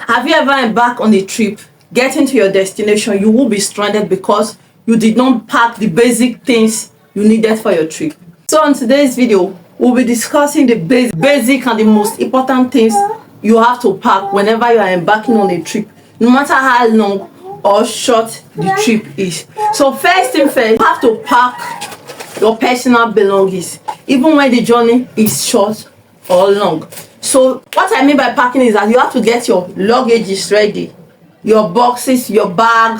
Have you ever embarked on a trip, getting to your destination, you will be stranded because you did not pack the basic things you needed for your trip? So on today's video, we'll be discussing the basic and the most important things you have to pack whenever you are embarking on a trip, no matter how long or short the trip is. So first thing first, you have to pack your personal belongings, even when the journey is short or long. So what I mean by packing is that you have to get your luggage ready, your boxes, your bag,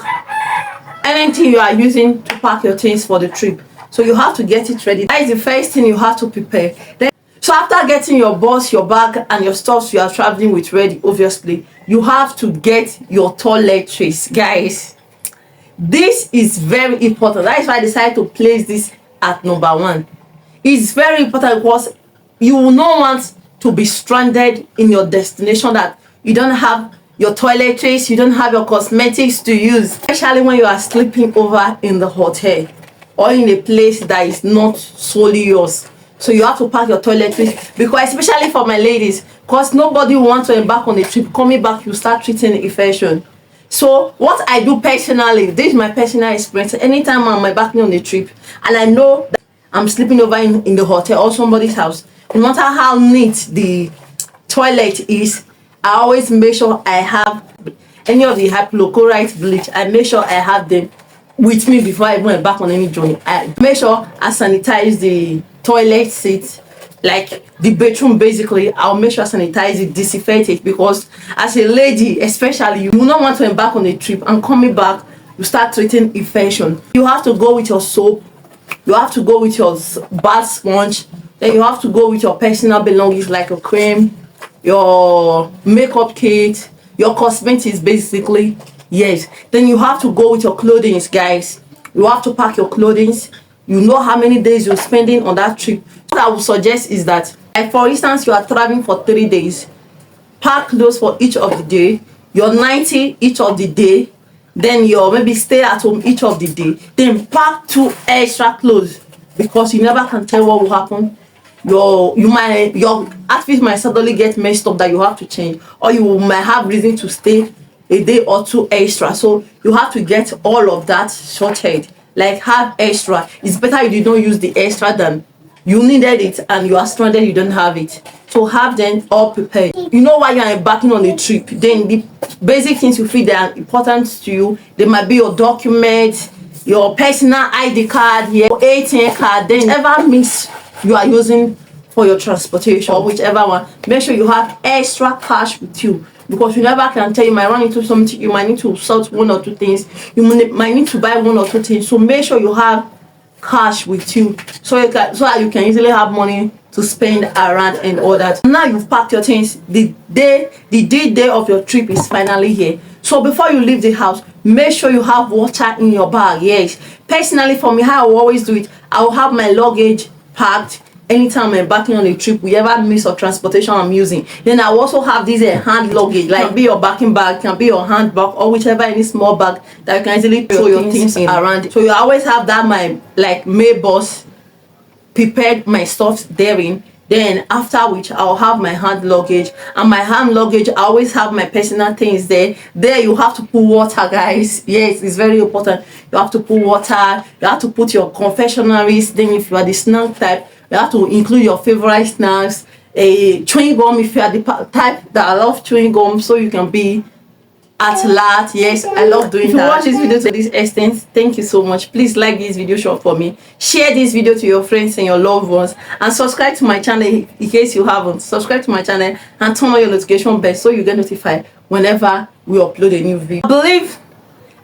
anything you are using to pack your things for the trip. So you have to get it ready. That is the first thing you have to prepare. So after getting your box, your bag, and your stuff you are traveling with ready, obviously, you have to get your toiletries, guys. This is very important. That is why I decided to place this at number 1. It's very important because you will not want to be stranded in your destination that you don't have your toiletries, you don't have your cosmetics to use, especially when you are sleeping over in the hotel or in a place that is not solely yours. So you have to pack your toiletries, because especially for my ladies, because nobody wants to embark on a trip, coming back you start treating infection. So what I do personally, this is my personal experience, anytime I'm embarking on a trip and I know that I'm sleeping over in the hotel or somebody's house, no matter how neat the toilet is, I always make sure I have any of the hypochlorite bleach. I make sure I have them with me before I even embark on any journey. I make sure I sanitize the toilet seat, like the bedroom. Basically, I'll make sure I sanitize it, disinfect it, because as a lady especially, you will not want to embark on a trip and coming back you start treating infection. You have to go with your soap, you have to go with your bath sponge, then you have to go with your personal belongings like your cream, your makeup kit, your cosmetics basically. Yes, then you have to go with your clothing, guys. You have to pack your clothing. You know how many days you're spending on that trip. What I would suggest is that, like for instance, you are traveling for 3 days, pack clothes for each of the day, your 90 each of the day, then your maybe stay at home each of the day, then pack 2 extra clothes, because you never can tell what will happen. Your outfit might suddenly get messed up that you have to change, or you might have reason to stay a day or 2 extra. So you have to get all of that sorted, like have extra. It's better you don't use the extra than you needed it and you are stranded, you don't have it. So have them all prepared. You know why you are embarking on a trip, then the basic things you feel that are important to you, they might be your documents, your personal ID card, your ATM card, then whatever means you are using for your transportation or whichever one. Make sure you have extra cash with you, because you never can tell. You might run into something, you might need to sort 1 or 2 things, you might need to buy 1 or 2 things. So make sure you have cash with you, so that you can easily have money to spend around and all that. Now you've packed your things, the day of your trip is finally here. So before you leave the house, make sure you have water in your bag. Yes, personally for me, how I always do it, I will have my luggage packed anytime I'm embarking on a trip, whatever means of transportation I'm using. Then I also have this hand luggage, like be your backing bag, can be your handbag, or whichever any small bag that you can easily throw your things around. So you always have that my like May boss prepared my stuff therein. Then after which I'll have my hand luggage, and my hand luggage I always have my personal things there. You have to put water, guys. Yes, it's very important. You have to put water, you have to put your confectionaries. Then if you are the snack type, you have to include your favorite snacks, a chewing gum if you are the type that I love chewing gum, so you can be at large. Yes, I love doing that. If you watch this video to this extent, thank you so much. Please like this video short for me, share this video to your friends and your loved ones, and subscribe to my channel in case you haven't. Subscribe to my channel and turn on your notification bell so you get notified whenever we upload a new video.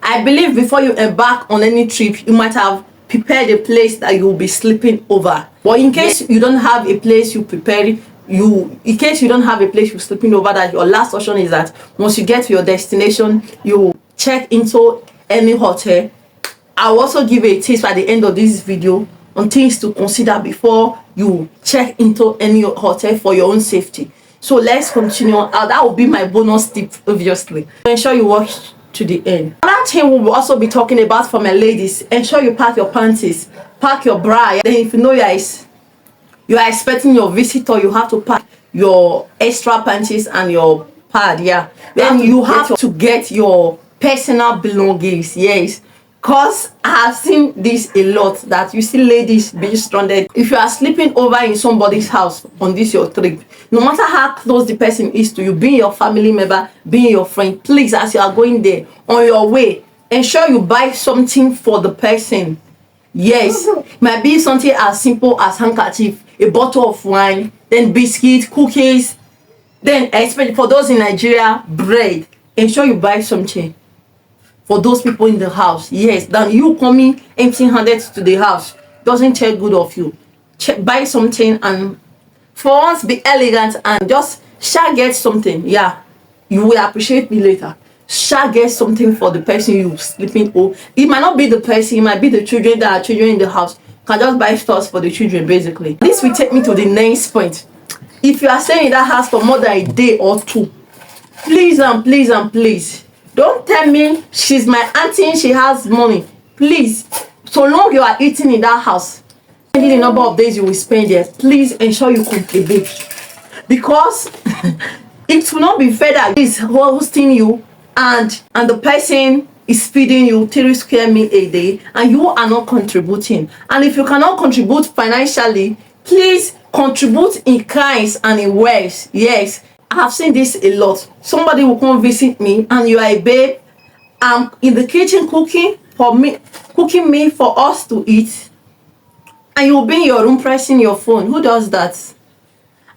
I believe before you embark on any trip, you might have prepared a place that you will be sleeping over. But in case you don't have a place you prepared, in case you don't have a place you're sleeping over, that your last option is that once you get to your destination, you check into any hotel. I'll also give a tip at the end of this video on things to consider before you check into any hotel for your own safety. So let's continue. That will be my bonus tip, obviously. Ensure you watch to the end. Another thing we'll also be talking about for my ladies: ensure you pack your panties, pack your bra. Then if you know you are expecting your visitor, you have to pack your extra panties and your hard, yeah. Then you have to get your personal belongings, yes. Cause I have seen this a lot, that you see ladies being stranded. If you are sleeping over in somebody's house on this your trip, no matter how close the person is to you, being your family member, being your friend, please, as you are going there on your way, ensure you buy something for the person. Yes, might be something as simple as handkerchief, a bottle of wine, then biscuit, cookies, then especially for those in Nigeria, bread. Ensure you buy something for those people in the house, yes, than you coming empty-handed to the house. Doesn't take good of you. Buy something, and for once be elegant and just shall get something. Yeah, you will appreciate me later. Shall get something for the person you sleeping over. It might not be the person, it might be the children that are children in the house. Can just buy stuff for the children, basically. This will take me to the next point. If you are staying in that house for more than a day or two, please and please and please, don't tell me she's my auntie, she has money. Please, so long you are eating in that house, the number of days you will spend there, please ensure you contribute. Because it will not be fair that is hosting you and the person is feeding you 3 square meal a day and you are not contributing. And if you cannot contribute financially, please contribute in kinds and in ways. Yes, I have seen this a lot. Somebody will come visit me and you are a babe. I'm in the kitchen cooking me for us to eat, and you'll be in your room pressing your phone. Who does that?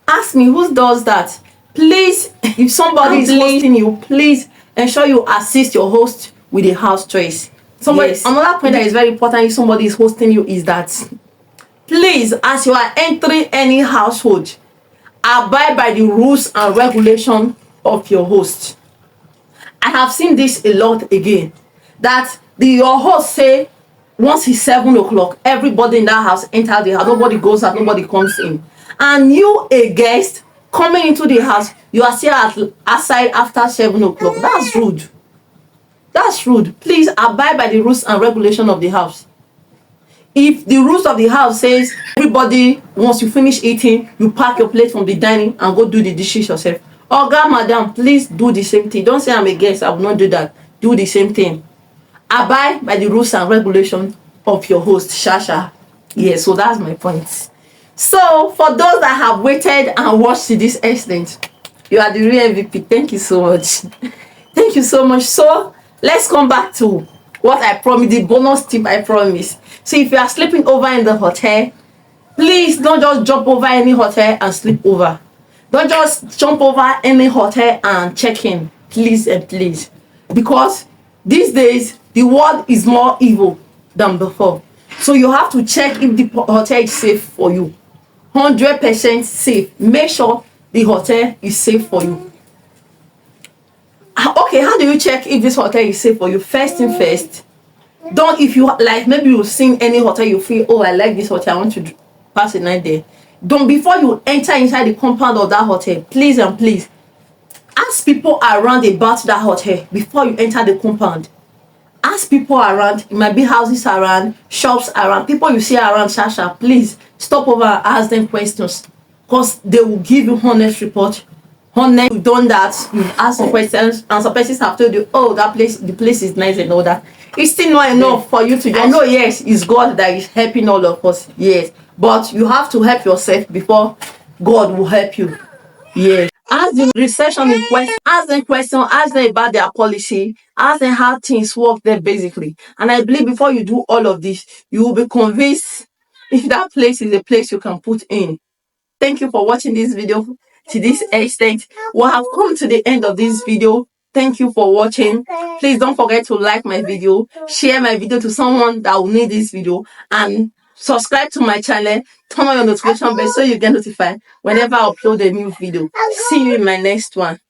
Ask me, who does that? Please, if somebody is hosting you, please ensure you assist your host with the house choice. Yes. Another point that is very important if somebody is hosting you is that, please, as you are entering any household, abide by the rules and regulations of your host. I have seen this a lot again, that your host say once it's 7 o'clock, everybody in that house enter the house. Nobody goes out, nobody comes in. And you, a guest coming into the house, you are still outside after 7 o'clock. That's rude. That's rude. Please abide by the rules and regulations of the house. If the rules of the house says everybody, once you finish eating, you pack your plate from the dining and go do the dishes yourself. Oga, madam, please do the same thing. Don't say I'm a guest, I will not do that. Do the same thing. Abide by the rules and regulations of your host, Shasha. Yes, so that's my point. So for those that have waited and watched to this extent, you are the real MVP. Thank you so much. Thank you so much. So let's come back to what I promised, the bonus tip I promised. So if you are sleeping over in the hotel, please don't just jump over any hotel and sleep over. Don't just jump over any hotel and check in, please and please. Because these days, the world is more evil than before. So you have to check if the hotel is safe for you. 100% safe. Make sure the hotel is safe for you. Okay, how do you check if this hotel is safe for you? First thing first, don't, if you like, maybe you've seen any hotel, you feel, oh, I like this hotel, I want to pass a night there. Don't, before you enter inside the compound of that hotel, please and please ask people around about that hotel before you enter the compound. Ask people around. It might be houses around, shops around, people you see around. Shasha, please stop over and ask them questions, because they will give you honest report. Honest, you've done that, you've asked some questions, and some persons have told you, oh, that place, the place is nice and all that. It's still not enough for you to just, I know, yes, it's God that is helping all of us, yes, but you have to help yourself before God will help you. Yes. Ask the reception in question, ask them questions, ask them about their policy, ask them how things work there basically. And I believe before you do all of this, you will be convinced if that place is a place you can put in. Thank you for watching this video to this extent. We have come to the end of this video. Thank you for watching. Please don't forget to like my video, share my video to someone that will need this video, and subscribe to my channel. Turn on your notification bell so you get notified whenever I upload a new video. See you in my next one.